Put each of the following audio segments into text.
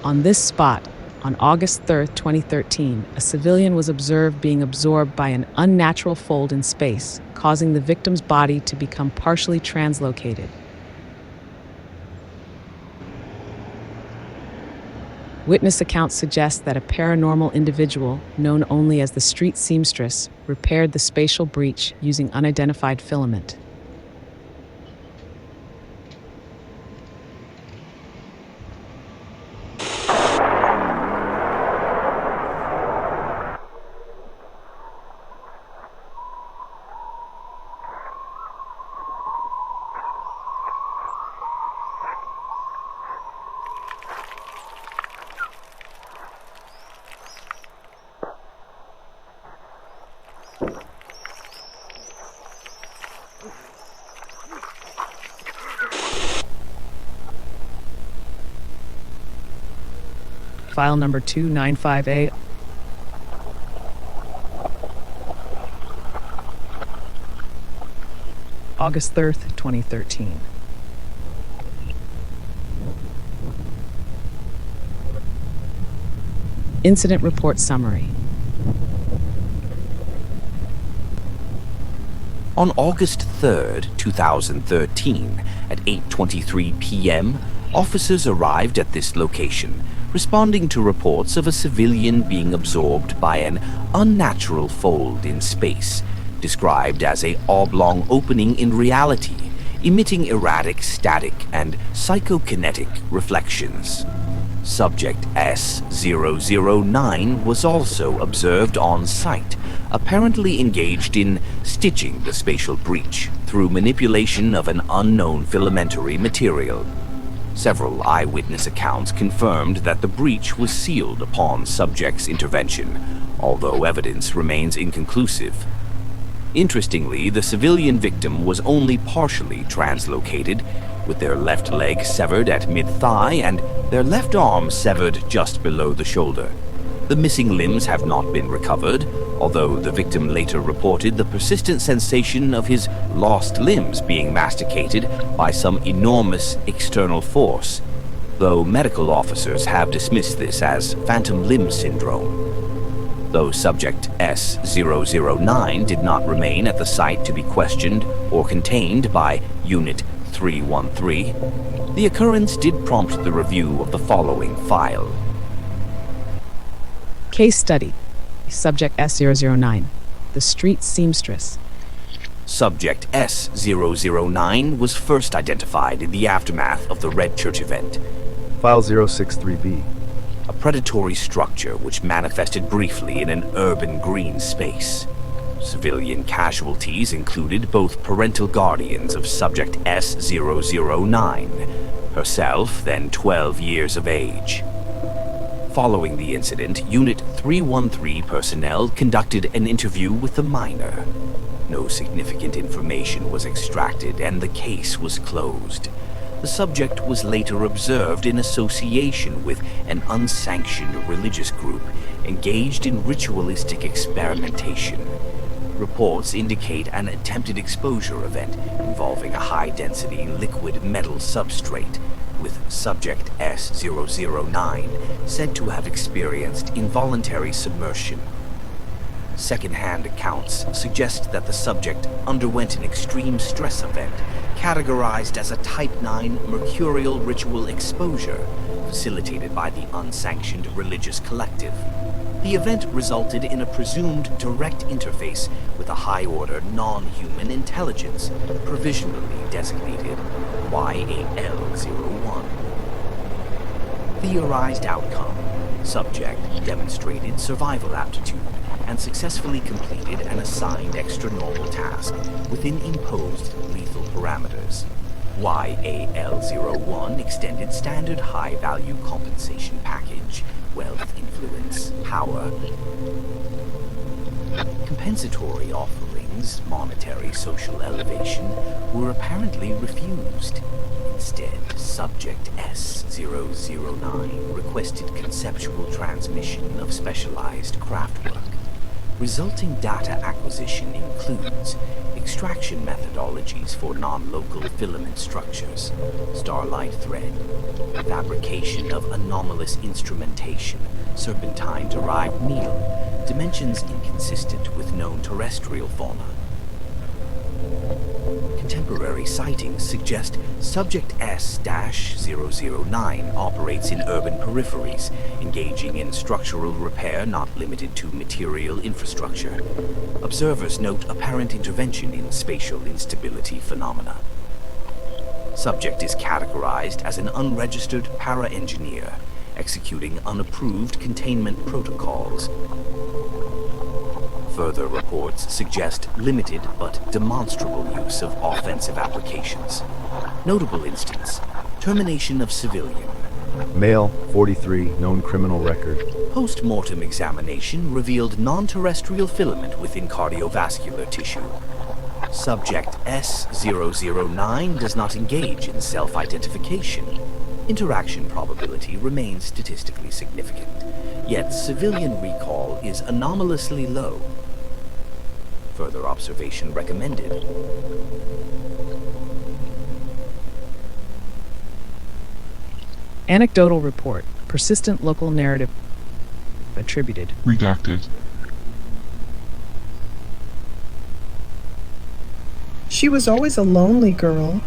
On this spot, on August 3rd, 2013, a civilian was observed being absorbed by an unnatural fold in space, causing the victim's body to become partially translocated. Witness accounts suggest that a paranormal individual, known only as the street seamstress, repaired the spatial breach using unidentified filament. File number 295A. August 3rd, 2013. Incident report summary. On August 3rd, 2013, at 8:23 p.m., officers arrived at this location, responding to reports of a civilian being absorbed by an unnatural fold in space, described as an oblong opening in reality, emitting erratic static and psychokinetic reflections. Subject S009 was also observed on site, apparently engaged in stitching the spatial breach through manipulation of an unknown filamentary material. Several eyewitness accounts confirmed that the breach was sealed upon subject's intervention, although evidence remains inconclusive. Interestingly, the civilian victim was only partially translocated, with their left leg severed at mid-thigh and their left arm severed just below the shoulder. The missing limbs have not been recovered, although the victim later reported the persistent sensation of his lost limbs being masticated by some enormous external force, though medical officers have dismissed this as phantom limb syndrome. Though subject S009 did not remain at the site to be questioned or contained by Unit 313, the occurrence did prompt the review of the following file. Case study. Subject S009, the street seamstress. Subject S009 was first identified in the aftermath of the Red Church event. File 063B. A predatory structure which manifested briefly in an urban green space. Civilian casualties included both parental guardians of subject S009, herself then 12 years of age. Following the incident, Unit 313 personnel conducted an interview with the minor. No significant information was extracted and the case was closed. The subject was later observed in association with an unsanctioned religious group engaged in ritualistic experimentation. Reports indicate an attempted exposure event involving a high-density liquid metal substrate, with subject S009 said to have experienced involuntary submersion. Second-hand accounts suggest that the subject underwent an extreme stress event categorized as a Type 9 mercurial ritual exposure facilitated by the unsanctioned religious collective. The event resulted in a presumed direct interface with a high-order non-human intelligence, provisionally designated YAL-01. Theorized outcome. Subject demonstrated survival aptitude and successfully completed an assigned extra-normal task within imposed lethal parameters. YAL-01 extended standard high-value compensation package, wealth, influence, power. Compensatory offerings, monetary social elevation, were apparently refused. Instead, subject S009 requested conceptual transmission of specialized craftwork. Resulting data acquisition includes extraction methodologies for non-local filament structures, starlight thread, fabrication of anomalous instrumentation, serpentine-derived needle, dimensions inconsistent with known terrestrial fauna. Contemporary sightings suggest Subject S-009 operates in urban peripheries, engaging in structural repair not limited to material infrastructure. Observers note apparent intervention in spatial instability phenomena. Subject is categorized as an unregistered para-engineer, executing unapproved containment protocols. Further reports suggest limited but demonstrable use of offensive applications. Notable instance, termination of civilian. Male, 43, known criminal record. Post-mortem examination revealed non-terrestrial filament within cardiovascular tissue. Subject S-009 does not engage in self-identification. Interaction probability remains statistically significant, yet civilian recall is anomalously low. Further observation recommended. Anecdotal report. Persistent local narrative attributed. Redacted. She was always a lonely girl.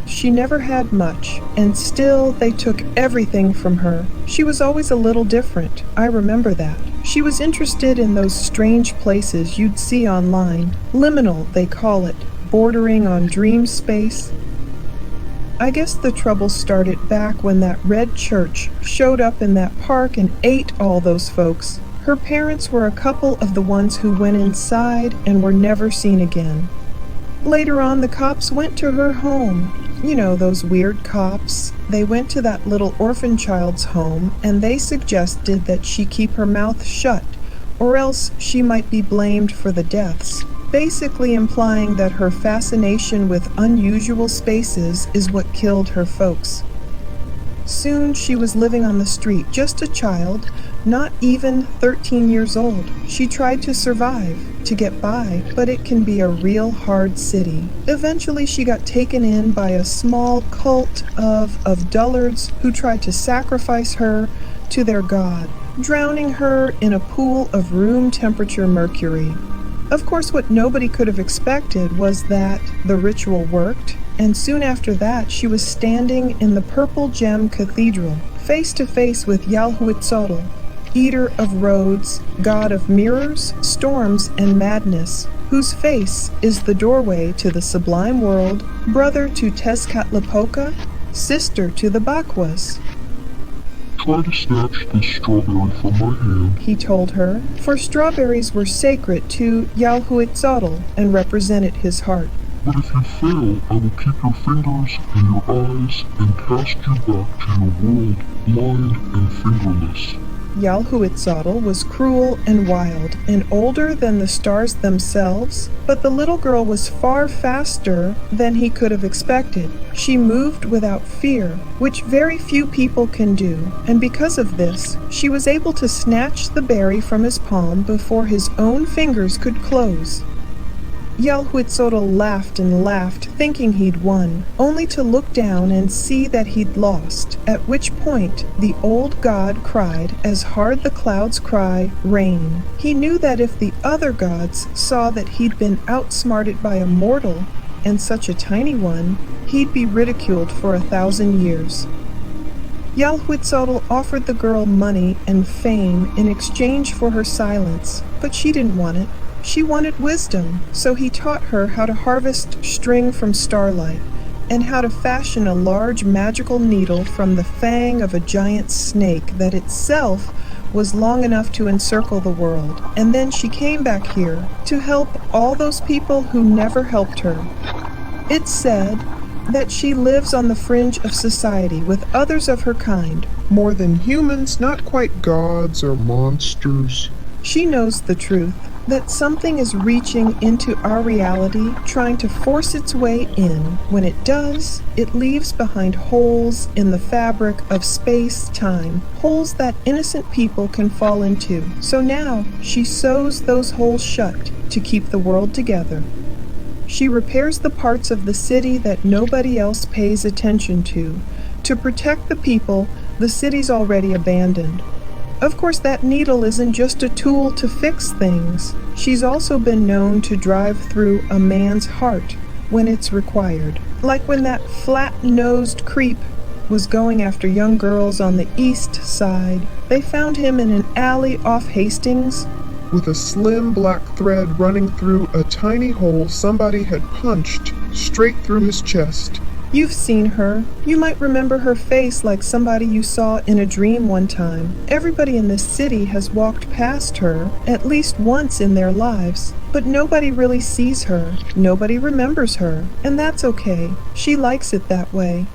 She never had much, and still they took everything from her. She was always a little different. I remember that. She was interested in those strange places you'd see online. Liminal, they call it, bordering on dream space. I guess the trouble started back when that red church showed up in that park and ate all those folks. Her parents were a couple of the ones who went inside and were never seen again. Later on, the cops went to her home. You know, those weird cops. They went to that little orphan child's home, and they suggested that she keep her mouth shut, or else she might be blamed for the deaths, basically implying that her fascination with unusual spaces is what killed her folks. Soon she was living on the street, just a child, not even 13 years old. She tried to survive, to get by, but it can be a real hard city. Eventually she got taken in by a small cult of dullards who tried to sacrifice her to their god, drowning her in a pool of room temperature mercury. Of course, what nobody could have expected was that the ritual worked, and soon after that she was standing in the Purple Gem Cathedral, face to face with Yalhuitzotl, eater of roads, god of mirrors, storms, and madness, whose face is the doorway to the sublime world, brother to Tezcatlipoca, sister to the Bakwas. Try to snatch this strawberry from my hand, He told her, for strawberries were sacred to Yalhuitzotl and represented his heart. but if you fail, I will keep your fingers and your eyes and cast you back to your world blind and fingerless. Yalhuitzotl was cruel and wild, and older than the stars themselves, but the little girl was far faster than he could have expected. She moved without fear, which very few people can do, and because of this, she was able to snatch the berry from his palm before his own fingers could close. Yalhuitzotl laughed and laughed, thinking he'd won, only to look down and see that he'd lost, at which point the old god cried as hard the clouds cry, rain. He knew that if the other gods saw that he'd been outsmarted by a mortal, and such a tiny one, he'd be ridiculed for 1,000 years. Yalhuitzotl offered the girl money and fame in exchange for her silence, but she didn't want it. She wanted wisdom, so he taught her how to harvest string from starlight, and how to fashion a large magical needle from the fang of a giant snake that itself was long enough to encircle the world. And then she came back here to help all those people who never helped her. It's said that she lives on the fringe of society with others of her kind. More than humans, not quite gods or monsters. She knows the truth. that something is reaching into our reality, trying to force its way in. When it does, it leaves behind holes in the fabric of space-time, holes that innocent people can fall into. So now, she sews those holes shut to keep the world together. She repairs the parts of the city that nobody else pays attention to protect the people the city's already abandoned. Of course, that needle isn't just a tool to fix things. She's also been known to drive through a man's heart when it's required. Like when that flat-nosed creep was going after young girls on the east side. They found him in an alley off Hastings, with a slim black thread running through a tiny hole somebody had punched straight through his chest. You've seen her. You might remember her face like somebody you saw in a dream one time. Everybody in this city has walked past her at least once in their lives, but nobody really sees her. Nobody remembers her, and that's okay. She likes it that way.